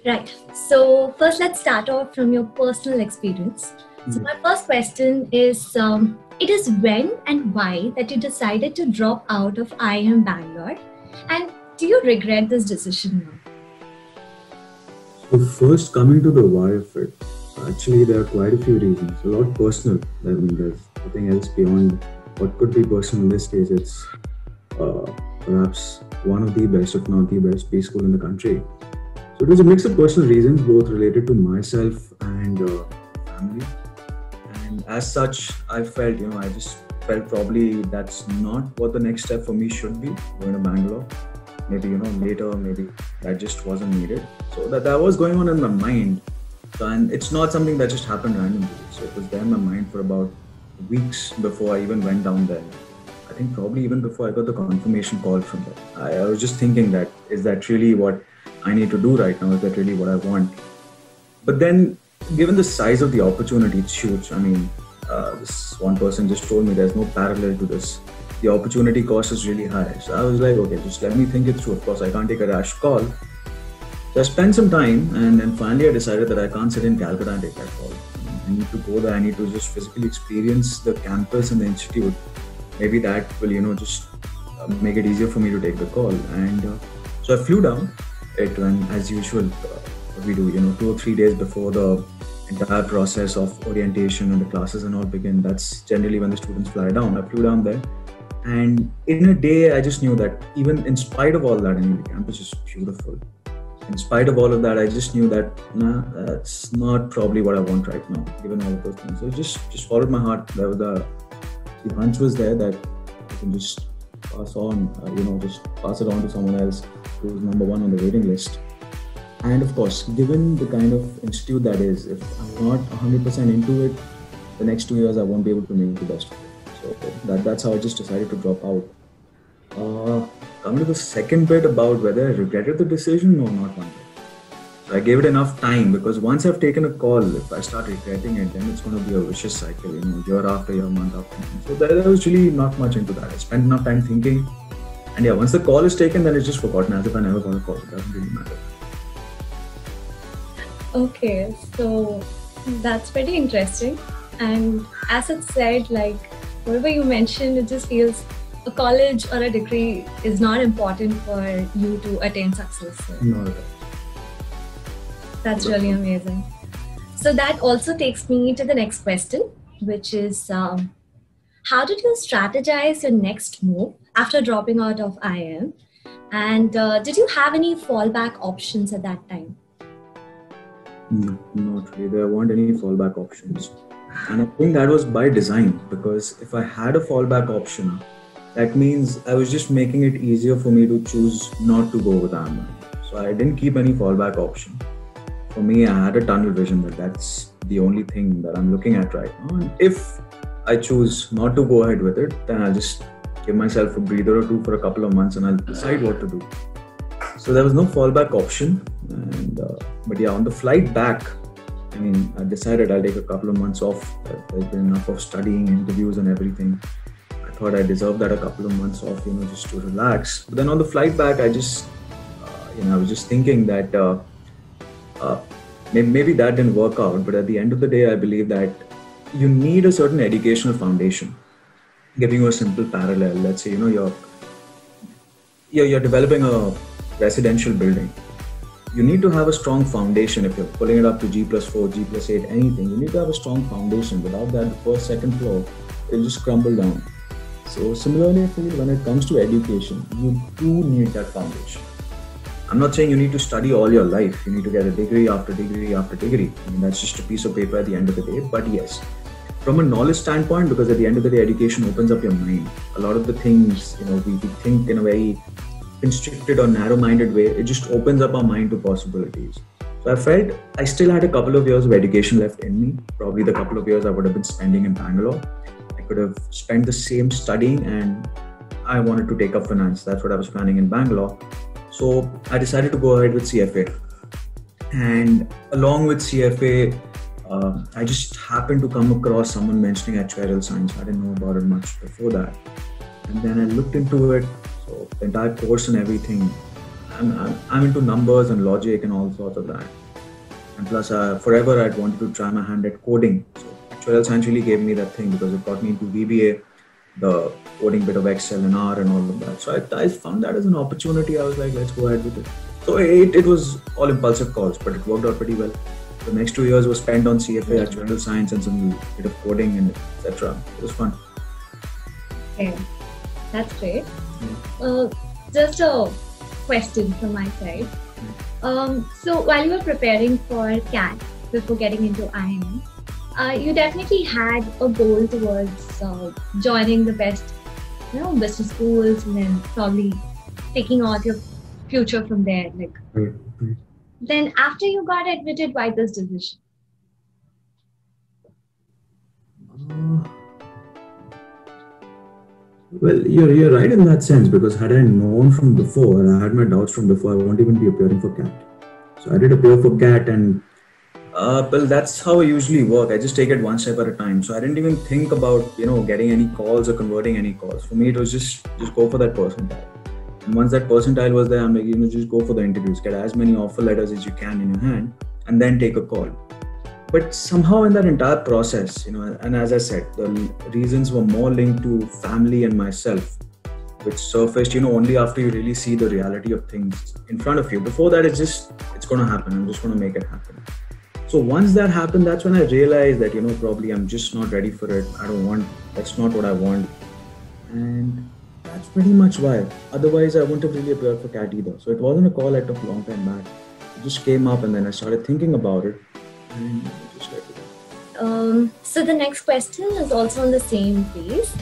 Right. So first, let's start off from your personal experience. So my first question is, it is when and why that you decided to drop out of IIM Bangalore, and do you regret this decision now? So first, coming to the why of it, actually there are quite a few reasons. A lot personal. I mean, there's nothing else beyond what could be personal in this case. It's perhaps one of the best, if not the best, B school in the country. So it was a mix of personal reasons, both related to myself and family. And as such, I felt, I just felt probably that's not what the next step for me should be, going to Bangalore. Maybe, later, maybe that just wasn't needed. So that was going on in my mind. So, and it's not something that just happened randomly. So it was there in my mind for about weeks before I even went down there. I think probably even before I got the confirmation call from them. I was just thinking that, is that really what I need to do right now? Is that really what I want? But then, given the size of the opportunity, it's huge. I mean, this one person just told me there's no parallel to this. The opportunity cost is really high. So I was like, okay, just let me think it through. Of course, I can't take a rash call. So I spent some time, and then finally I decided that I can't sit in Calcutta and take that call. I need to go there. I need to just physically experience the campus and the institute. Maybe that will, just make it easier for me to take the call. And so I flew down. It went as usual. What we do, 2 or 3 days before the entire process of orientation and the classes and all begin. That's generally when the students fly down. I flew down there. And in a day, I just knew that even in spite of all that, the campus is beautiful. In spite of all of that, I just knew that, that's not probably what I want right now, given all of those things. So just followed my heart. There was the hunch was there that I can just pass on, just pass it on to someone else who's number one on the waiting list. And of course, given the kind of institute that is, if I'm not 100% into it, the next 2 years I won't be able to make the best of it. So that's how I just decided to drop out. Coming to the second bit about whether I regretted the decision, no, not one bit. So I gave it enough time, because once I've taken a call, if I start regretting it, then it's going to be a vicious cycle, year after year, month after month. So there was really not much into that. I spent enough time thinking. And yeah, once the call is taken, then it's just forgotten, as if I never got a call. It doesn't really matter. Okay, so that's pretty interesting. And as it said, like whatever you mentioned, it just feels a college or a degree is not important for you to attain success. So Not at all. that's really amazing. So that also takes me to the next question, which is, how did you strategize your next move after dropping out of IIM? And did you have any fallback options at that time? No, not really. There weren't any fallback options. And I think that was by design, because if I had a fallback option, that means I was just making it easier for me to choose not to go with IIM. So I didn't keep any fallback option. For me, I had a tunnel vision that that's the only thing that I'm looking at right now. And if I choose not to go ahead with it, then I'll just give myself a breather or two for a couple of months and I'll decide what to do. So there was no fallback option. And but yeah, on the flight back, I decided I'll take a couple of months off. There's been enough of studying, interviews and everything. I thought I deserved that, a couple of months off, just to relax. But then on the flight back, I just, I was just thinking that maybe that didn't work out. But at the end of the day, I believe that you need a certain educational foundation. Giving you a simple parallel, let's say, you're developing a residential building. You need to have a strong foundation. If you're pulling it up to G+4, G+8, anything, you need to have a strong foundation. Without that, the first, second floor, it'll just crumble down. So similarly, I feel when it comes to education, you do need that foundation. I'm not saying you need to study all your life. You need to get a degree after degree after degree. That's just a piece of paper at the end of the day. But yes, from a knowledge standpoint, because at the end of the day, education opens up your mind. A lot of the things, we think in a very constricted or narrow-minded way, it just opens up our mind to possibilities. So I felt I still had a couple of years of education left in me. Probably the couple of years I would have been spending in Bangalore. I could have spent the same studying, and I wanted to take up finance. That's what I was planning in Bangalore. So I decided to go ahead with CFA. And along with CFA, I just happened to come across someone mentioning actuarial science. I didn't know about it much before that. And then I looked into it. So the entire course and everything, I'm into numbers and logic and all sorts of that. And plus, forever I'd wanted to try my hand at coding. So actuarial science really gave me that thing because it got me into VBA, the coding bit of Excel and R and all of that. So I found that as an opportunity. I was like, let's go ahead with it. So it was all impulsive calls, but it worked out pretty well. The next 2 years was spent on CFA, actuarial science, and some bit of coding and etc. It was fun. Okay, that's great. Just a question from my side. So while you were preparing for CAT before getting into IIM, you definitely had a goal towards joining the best, business schools, and then probably taking out your future from there. Then after you got admitted, why this decision? Well, you're right in that sense, because had I known from before, I had my doubts from before, I won't even be appearing for CAT. So I did appear for CAT, and well, that's how I usually work. I just take it one step at a time. So I didn't even think about, getting any calls or converting any calls. For me, it was just go for that percentile. And once that percentile was there, I'm like, just go for the interviews, get as many offer letters as you can in your hand, and then take a call. But somehow in that entire process, and as I said, the reasons were more linked to family and myself, which surfaced, only after you really see the reality of things in front of you. Before that, it's going to happen. I'm just going to make it happen. So once that happened, that's when I realized that, probably I'm just not ready for it. That's not what I want. And that's pretty much why. Otherwise, I wouldn't have really appeared for CAT either. So it wasn't a call I took a long time back. It just came up, and then I started thinking about it. And just like that. So the next question is also on the same piece.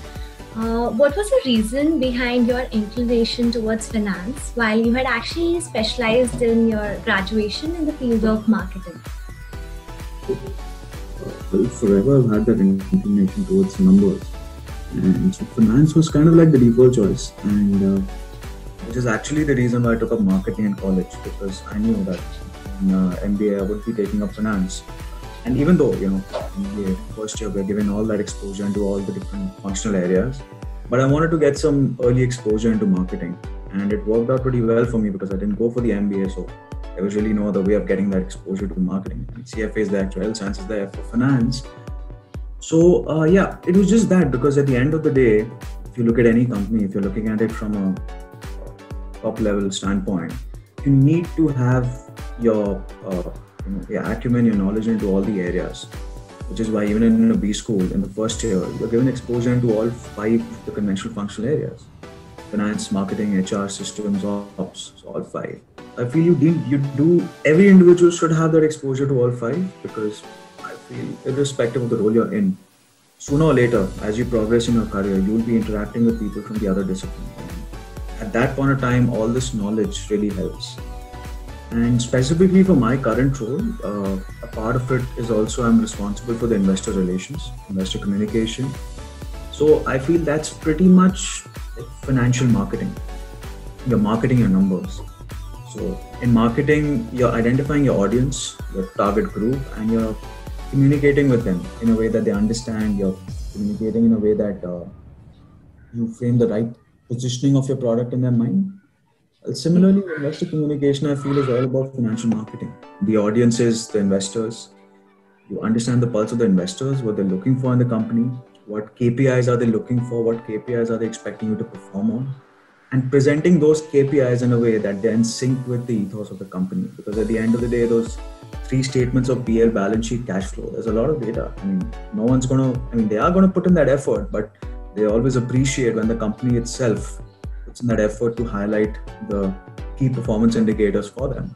What was the reason behind your inclination towards finance while you had actually specialized in your graduation in the field of marketing? Well, forever I've had that inclination towards numbers. And so finance was kind of like the default choice. And which is actually the reason why I took up marketing in college, because I knew that in MBA I would be taking up finance. And even though, MBA first year we're given all that exposure into all the different functional areas, but I wanted to get some early exposure into marketing. And it worked out pretty well for me because I didn't go for the MBA, so there was really no other way of getting that exposure to marketing. And CFA is there, actuarial science is there for finance. So it was just that, because at the end of the day, if you look at any company, if you're looking at it from a top level standpoint, you need to have your acumen, your knowledge into all the areas, which is why even in a B school, in the first year, you're given exposure into all 5 of the conventional functional areas: finance, marketing, HR, systems, ops, so all 5. I feel every individual should have that exposure to all 5, because I feel irrespective of the role you're in, sooner or later, as you progress in your career, you'll be interacting with people from the other disciplines. At that point of time, all this knowledge really helps. And specifically for my current role, a part of it is also I'm responsible for the investor relations, investor communication. So I feel that's pretty much like financial marketing. You're marketing your numbers. So in marketing, you're identifying your audience, your target group, and you're communicating with them in a way that they understand. You're communicating in a way that you frame the right positioning of your product in their mind. Similarly, investor communication, I feel, is all about financial marketing. The audience is the investors. You understand the pulse of the investors, what they're looking for in the company, what KPIs are they looking for, what KPIs are they expecting you to perform on, and presenting those KPIs in a way that they're in sync with the ethos of the company. Because at the end of the day, those 3 statements of PL, balance sheet, cash flow, there's a lot of data. They are going to put in that effort, but they always appreciate when the company itself puts in that effort to highlight the key performance indicators for them.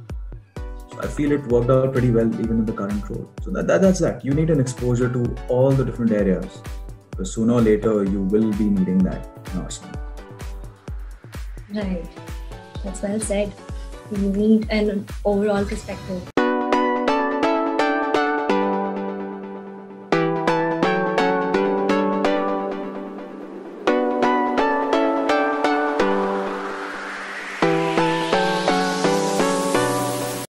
So I feel it worked out pretty well even in the current role. So that's that. You need an exposure to all the different areas, because sooner or later you will be needing that in Arsenal. Right. That's well said. You need an overall perspective.